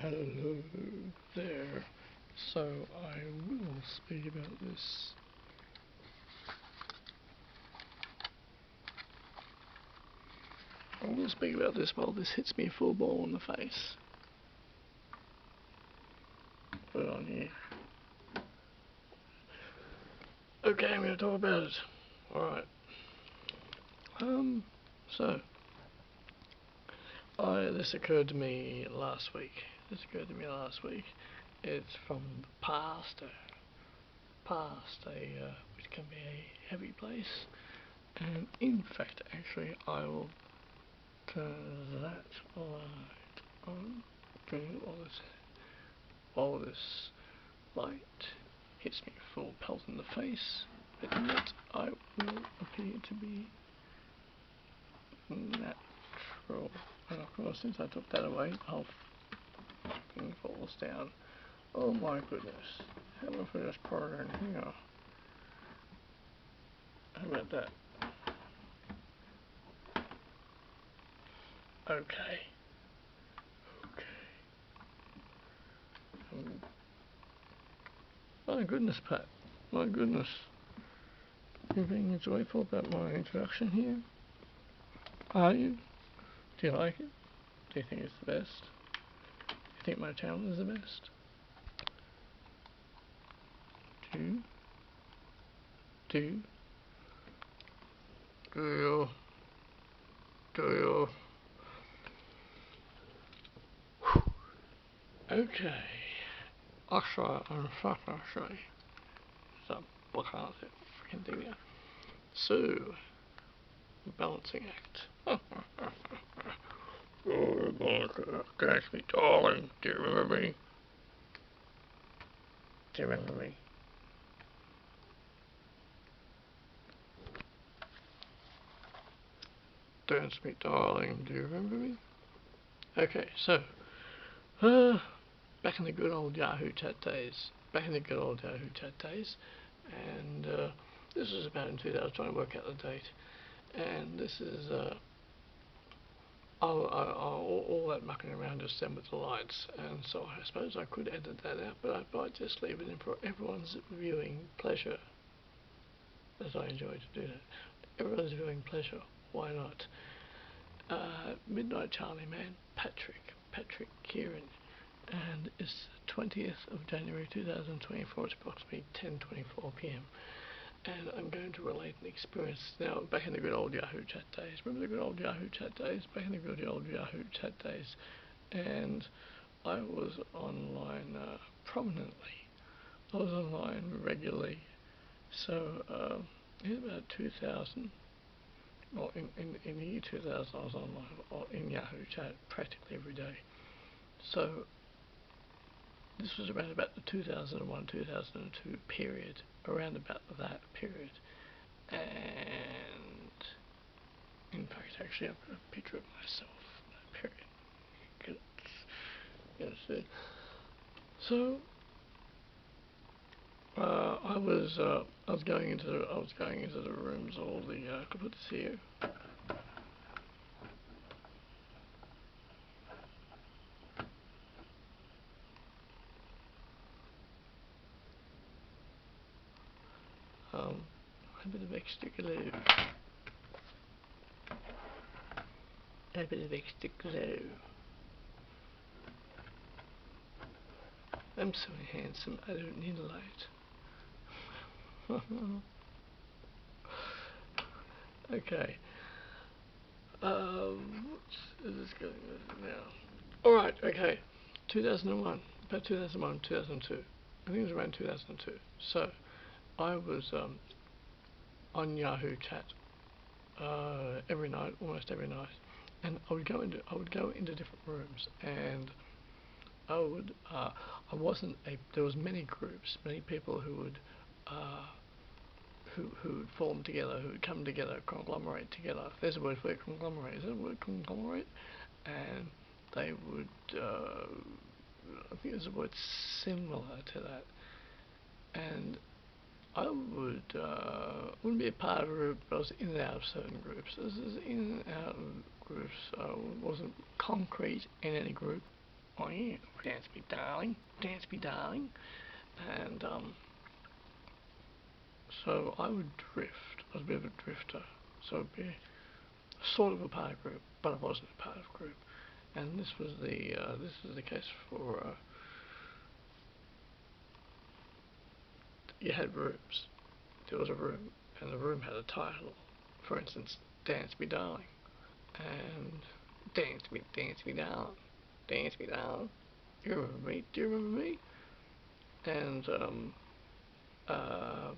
Hello there. So I will speak about this. I will speak about this while this hits me full ball in the face. Put it on here. Okay, I'm going to talk about it. Alright. This occurred to me last week. It's from the past, which can be a heavy place. And in fact, actually, I will turn that light on while this light hits me full pelt in the face, but yet I will appear to be natural. And of course, since I took that away, the whole thing falls down. Oh my goodness. How about if I just pour it in here? How about that? Okay. My goodness, Pat. My goodness. You're being joyful about my introduction here? Are you? Do you like it? Do you think it's the best? Do you think my channel is the best? Do you? Okay. I'll try and say. So, what can't I freaking do now? So, balancing act. Oh, Monica, catch me, darling. Do you remember me? Do you remember me? Dance me, darling. Do you remember me? Okay, so, back in the good old Yahoo chat days. And this was about in 2000. I was trying to work out the date. And this is all that mucking around just then with the lights, and so I suppose I could edit that out, but I might just leave it in for everyone's viewing pleasure, as I enjoy to do that. Everyone's viewing pleasure, why not? Midnight Charlie Man, Patrick Kieran, and it's the 20th of January 2024, it's approximately 10:24 PM. And I'm going to relate an experience now back in the good old Yahoo chat days. Remember the good old Yahoo chat days? Back in the good old Yahoo chat days. And I was online prominently. I was online regularly. So in about 2000, well, in the year 2000, I was online in Yahoo chat practically every day. So this was around about the 2001-2002 period, around about that period. And in fact, actually, I've got a picture of myself in that period. Get it. So I was going into the rooms, all the I could put this here. A bit of extra glue. I'm so handsome, I don't need a light. Okay. What is this going on now? Alright, okay. 2001, about 2001, 2002. I think it was around 2002. So, I was on Yahoo chat every night, almost every night, and I would go into different rooms, and there was many groups, many people who would form together, who would come together, conglomerate together. There's a word for it, conglomerate. Is that a word, conglomerate? And they would, I think there's a word similar to that. And I wouldn't be a part of a group, but I was in and out of certain groups. This is in and out of groups. I wasn't concrete in any group. oh yeah, dance me darling, dance me darling. And so I would drift. I was a bit of a drifter, so I'd be sort of a part of group, but I wasn't a part of group. And this was the case for you had rooms. There was a room, and the room had a title. For instance, Dance Me Darling, and Dance Me Darling, Dance Me Darling. You remember me? Do you remember me? And uh,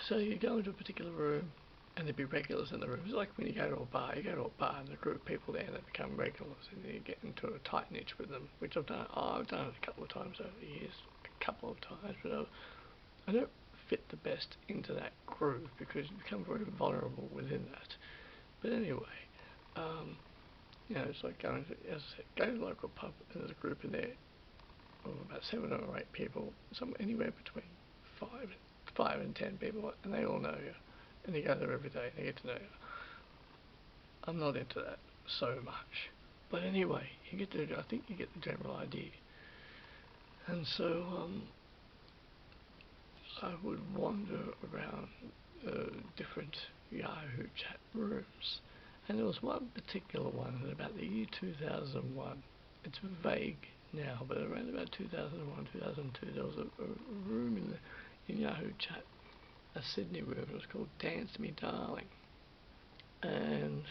so you go into a particular room, and there'd be regulars in the room. It's like when you go to a bar. You go to a bar, and the group of people there that become regulars, and you get into a tight niche with them, which I've done. I've done it a couple of times over the years, a couple of times, but I don't fit the best into that group because you become very vulnerable within that. But anyway, it's like going to, as I said, go to a local pub, and there's a group in there of about 7 or 8 people, anywhere between 5 and 10 people, and they all know you, and you go there every day, and they get to know you. I'm not into that so much, but anyway, I think you get the general idea. And so I would wander around different Yahoo chat rooms, and there was one particular one at about the year 2001. It's vague now, but around about 2001, 2002, there was a room in Yahoo chat, a Sydney room. It was called Dance Me Darling, and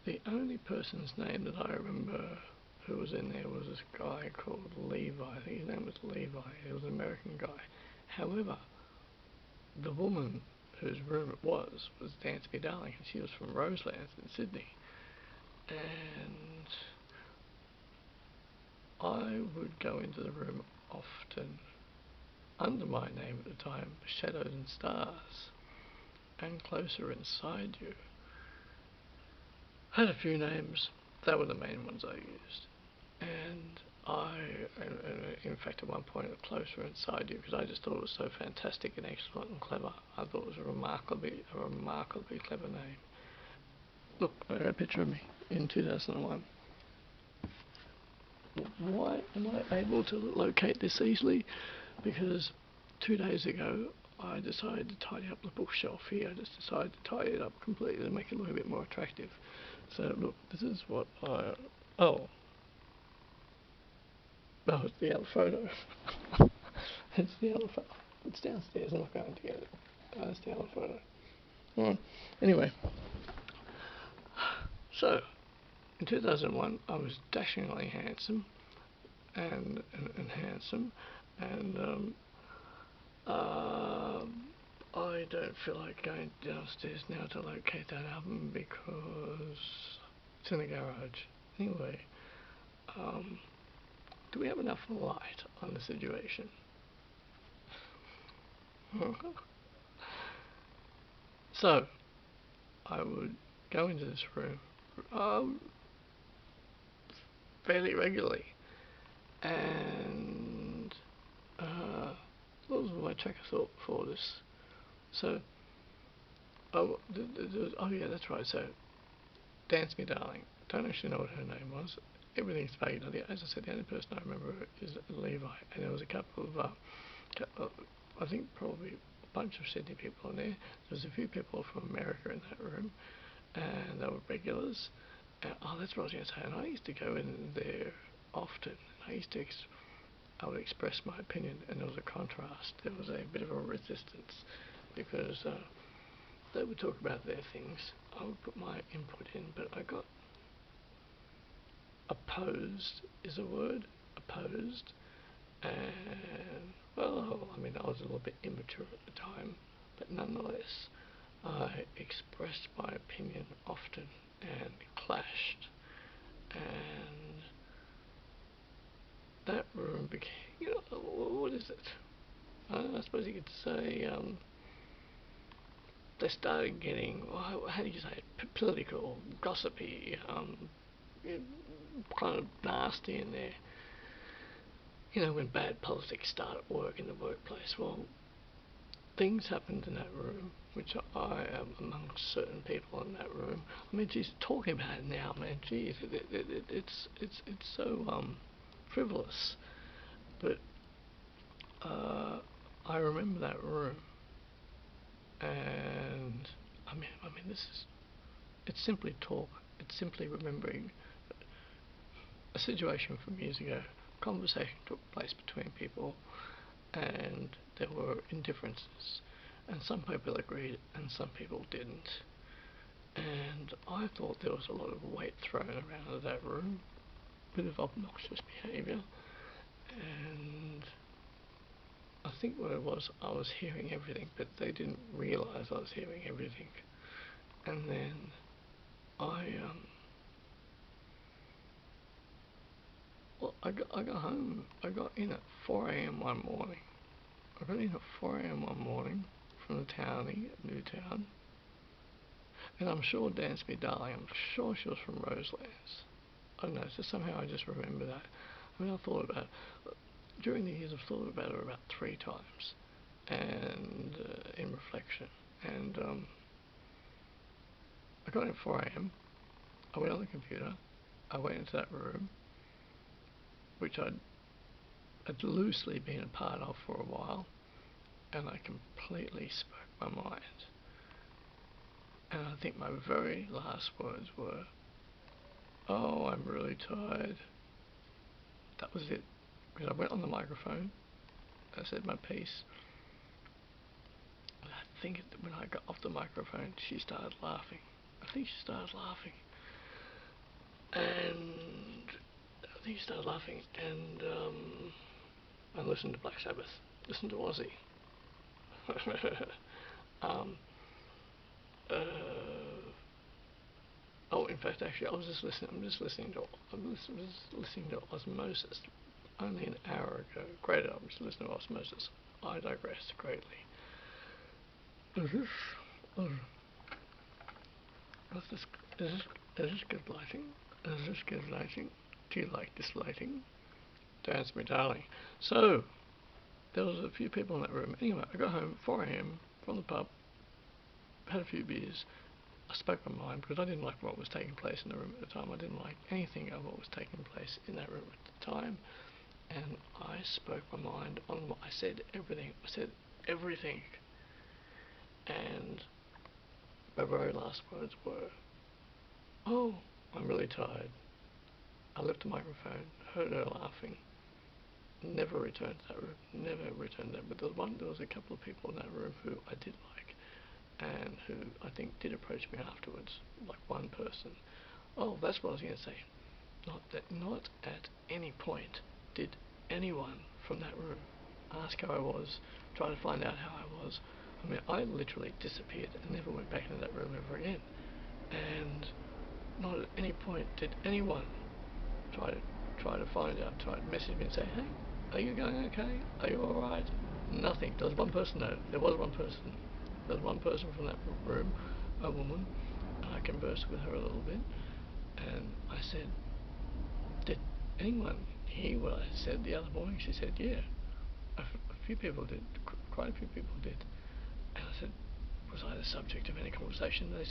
the only person's name that I remember who was in there was this guy called Levi. I think his name was Levi. He was an American guy. However, the woman whose room it was Dance Me Darling, and she was from Roselands in Sydney. And I would go into the room often under my name at the time, Shadows and Stars, and Closer Inside You. I had a few names. They were the main ones I used. And in fact, at one point, Closer Inside You, because I just thought it was so fantastic and excellent and clever. I thought it was a remarkably clever name. Look, I got a picture of me in 2001. Why am I able to locate this easily? Because 2 days ago, I decided to tidy up the bookshelf here. I just decided to tidy it up completely to make it look a bit more attractive. So look, this is what it's the other photo. It's the other photo. It's downstairs. I'm not going to get it. That's the other photo. Anyway, so in 2001, I was dashingly handsome and handsome, and I don't feel like going downstairs now to locate that album because it's in the garage. Anyway, do we have enough light on the situation? So, I would go into this room fairly regularly, and what was my track of thought for this? So, yeah, that's right. So, Dance Me Darling. Don't actually know what her name was. Everything's vague. As I said, the only person I remember is Levi, and there was a couple of, I think probably a bunch of Sydney people in there. There was a few people from America in that room, and they were regulars. That's what I was going to say. And I used to go in there often. I would express my opinion, and there was a contrast. There was a bit of a resistance because they would talk about their things. I would put my input in, but I got opposed is a word, opposed, and well, I mean, I was a little bit immature at the time, but nonetheless, I expressed my opinion often and clashed, and that room became, what is it? I suppose you could say, they started getting, how do you say it, political, gossipy, kind of nasty in there. When bad politics start at work in the workplace. Well, things happened in that room which I am amongst certain people in that room. I mean, geez, talking about it now, man, geez, it's so frivolous, but I remember that room, and I mean, it's simply talk. It's simply remembering a situation from years ago. A conversation took place between people, and there were indifferences, and some people agreed and some people didn't. And I thought there was a lot of weight thrown around in that room, a bit of obnoxious behaviour, and I think what it was, I was hearing everything, but they didn't realise I was hearing everything. And then I got home. I got in at 4 a.m. one morning. I got in at 4 a.m. one morning from the townie, Newtown. And I'm sure Dance Me Darling, I'm sure she was from Roselands. I don't know, just somehow I just remember that. I mean, I thought about it. During the years, I've thought about her about 3 times, and in reflection. And I got in at 4 a.m. I went on the computer. I went into that room, which I'd loosely been a part of for a while, and I completely spoke my mind. And I think my very last words were, "Oh, I'm really tired." That was it. Because I went on the microphone, I said my piece, and I think when I got off the microphone, she started laughing. I think she started laughing. And I listened to Black Sabbath, listened to Ozzy. Oh, in fact, actually, I'm just listening to Osmosis. Only an hour ago. Great, I was listening to Osmosis. I digress greatly. Is this good lighting? Is this good lighting? Do you like this lighting? Dance Me Darling. So, there was a few people in that room. Anyway, I got home 4 a.m. from the pub, had a few beers. I spoke my mind because I didn't like what was taking place in the room at the time. I didn't like anything of what was taking place in that room at the time. And I spoke my mind on what I said everything. And my very last words were, "Oh, I'm really tired." I left the microphone, heard her laughing, never returned to that room, But there was a couple of people in that room who I did like, and who I think did approach me afterwards, like one person. Oh, that's what I was going to say. Not at any point did anyone from that room ask how I was, try to find out how I was. I mean, I literally disappeared and never went back into that room ever again. And not at any point did anyone try to find out, try to message me and say, "Hey, are you going okay? Are you alright?" Nothing. There was one person, no. There was one person. There was one person from that room, a woman, and I conversed with her a little bit, and I said, "Did anyone hear what I said the other morning?" She said, "Yeah, a few people did, quite a few people did." And I said, "Was I the subject of any conversation?" And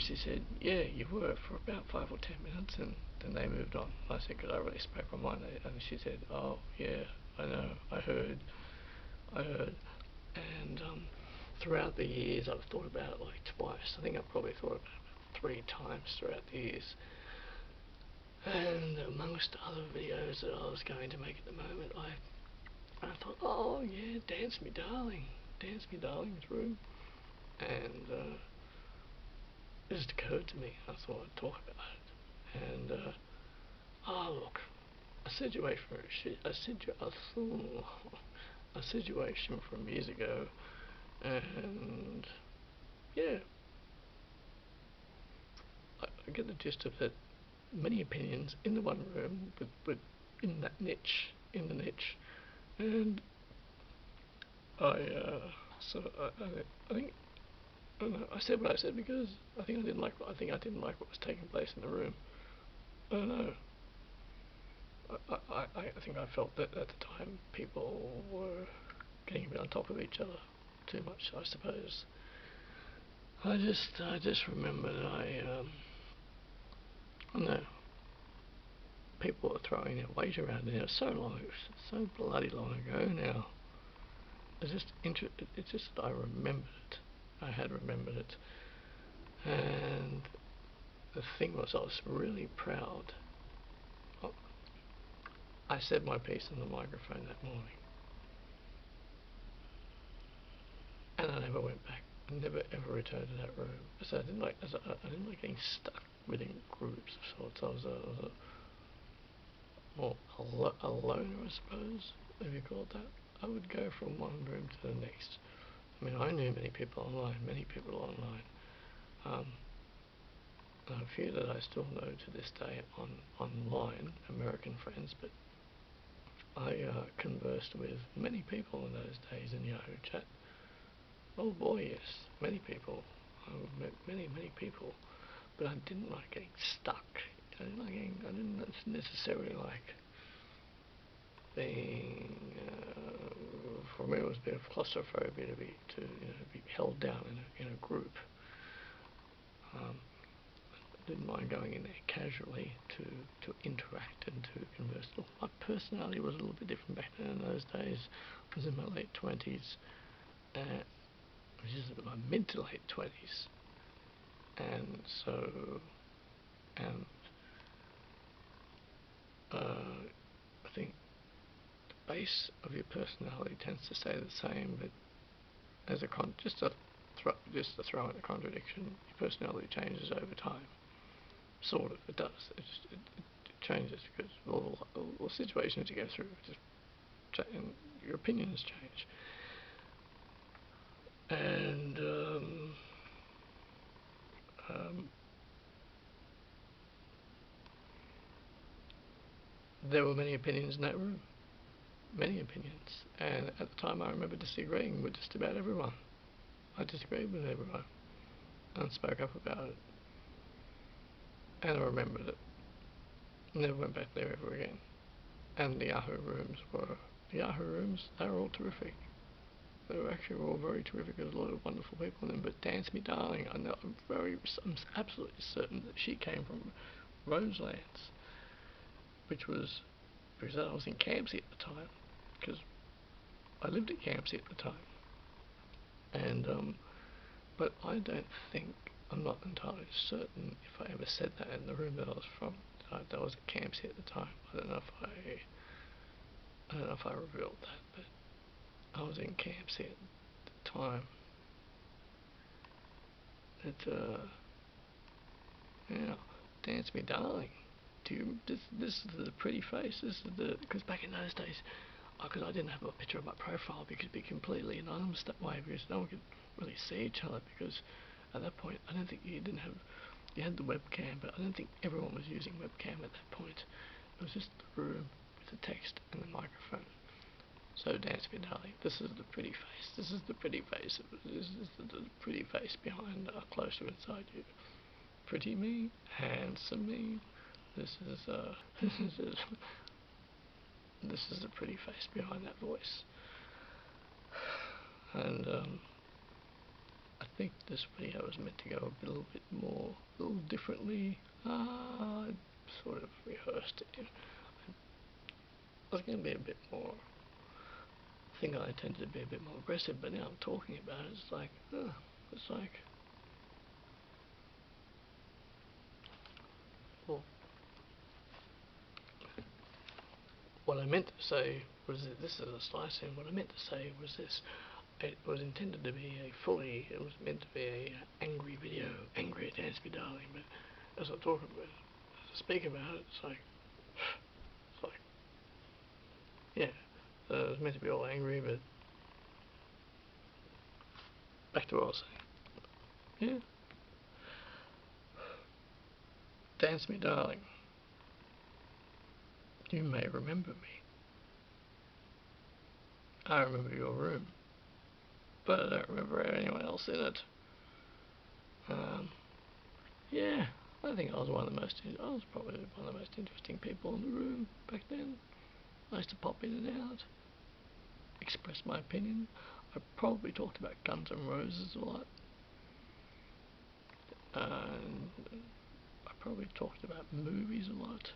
she said, "Yeah, you were for about 5 or 10 minutes, and then they moved on." I said, "Because I really spoke my mind." And she said, "Oh, yeah, I know, I heard." And throughout the years, I've thought about it like twice. I think I've probably thought about it 3 times throughout the years. And amongst other videos that I was going to make at the moment, I thought, "Oh yeah, Dance Me Darling's room," and it just occurred to me. I thought I'd talk about it. And look, a situation from years ago, and yeah, I get the gist of it. Many opinions in the one room, but in that niche, and I think, I don't know, I said what I said because I think I didn't like what was taking place in the room. I don't know. I think I felt that at the time people were getting a bit on top of each other too much, I suppose. I just remember that I know people were throwing their weight around there so long, so bloody long ago now. It's just that I remembered it. I had remembered it, and the thing was, I was really proud. I said my piece on the microphone that morning, and I never went back. I never ever returned to that room. So I didn't like getting stuck within groups of sorts. I was a more a loner, I suppose, if you call it that. I would go from one room to the next. I mean, I knew many people online, a few that I still know to this day online, American friends, but I conversed with many people in those days in Yahoo chat. Oh boy, yes, many people. I met many people, but I didn't like getting stuck. I didn't necessarily like being. For me, it was a bit of claustrophobia to be held down in a group. I didn't mind going in there casually to interact and to converse. My personality was a little bit different back then. In those days, I was in my late 20s, which is my mid to late 20s, and I think the base of your personality tends to stay the same, but as just to throw in a contradiction, your personality changes over time. Sort of, it does. It changes because all the situations you go through, and your opinions change. And there were many opinions in that room. Many opinions. And at the time I remember disagreeing with just about everyone. I disagreed with everyone and spoke up about it. And I remembered it. Never went back there ever again. And the Yahoo rooms, they were all terrific. They were actually all very terrific. There's a lot of wonderful people in them. But Dance Me Darling, I'm absolutely certain that she came from Roselands, which was because I was in Campsie at the time, because I lived in Campsie at the time. And but I don't think, I'm not entirely certain if I ever said that in the room that I was from. That I was at Campsie at the time. I don't know if I revealed that, but I was in Campsie at the time. Dance Me Darling. This is the pretty face. This is because back in those days, because I didn't have a picture of my profile, because it'd be completely anonymous that way, because no one could really see each other. Because at that point, I don't think you had the webcam, but I don't think everyone was using webcam at that point. It was just the room with the text and the microphone. So Dance Me Darling, this is the pretty face. This is the pretty face. This is the pretty face behind Closer Inside You. Pretty me, handsome me. This is the pretty face behind that voice. And I think this video was meant to go a little bit more, a little differently. I sort of rehearsed it. I was going to be a bit more. I think I intended to be a bit more aggressive, but now I'm talking about it. It's like, well, what I meant to say was that this is a slice in. What I meant to say was this. It was intended to be it was meant to be a angry video, angry at Dance Me Darling, but as I talk about it, as I speak about it, it's like, yeah, it was meant to be all angry, but back to what I was saying. Yeah. Dance Me Darling. You may remember me. I remember your room, but I don't remember anyone else in it. Yeah, I think I was probably one of the most interesting people in the room back then. I used to pop in and out, express my opinion. I probably talked about Guns N' Roses a lot. and I probably talked about movies a lot.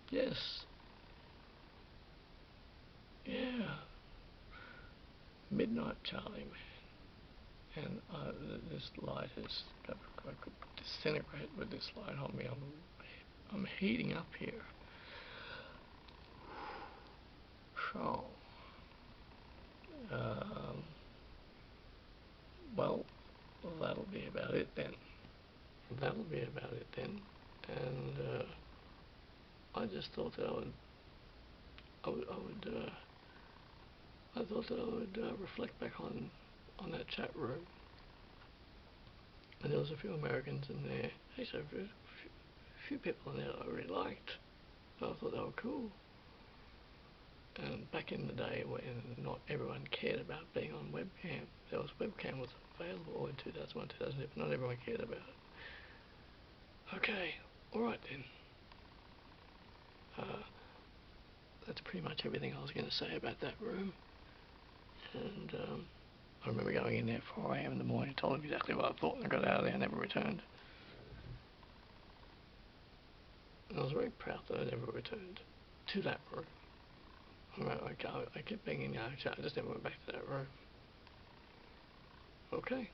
Yes. Yeah. Midnight Charlie, man. And this light is, I could disintegrate with this light on me. I'm heating up here. So, well, that'll be about it then. And I just thought that I thought that I would reflect back on that chat room. And there was a few Americans in there. Actually, a few people in there that I really liked. So I thought they were cool. And back in the day when not everyone cared about being on webcam, webcam was available in 2001, 2002, but not everyone cared about it. Okay, alright then. That's pretty much everything I was going to say about that room. And I remember going in there at 4 AM in the morning, told them exactly what I thought, and I got out of there and never returned. And I was very proud that I never returned to that room. I kept being in Yahoo chat, I just never went back to that room. Okay.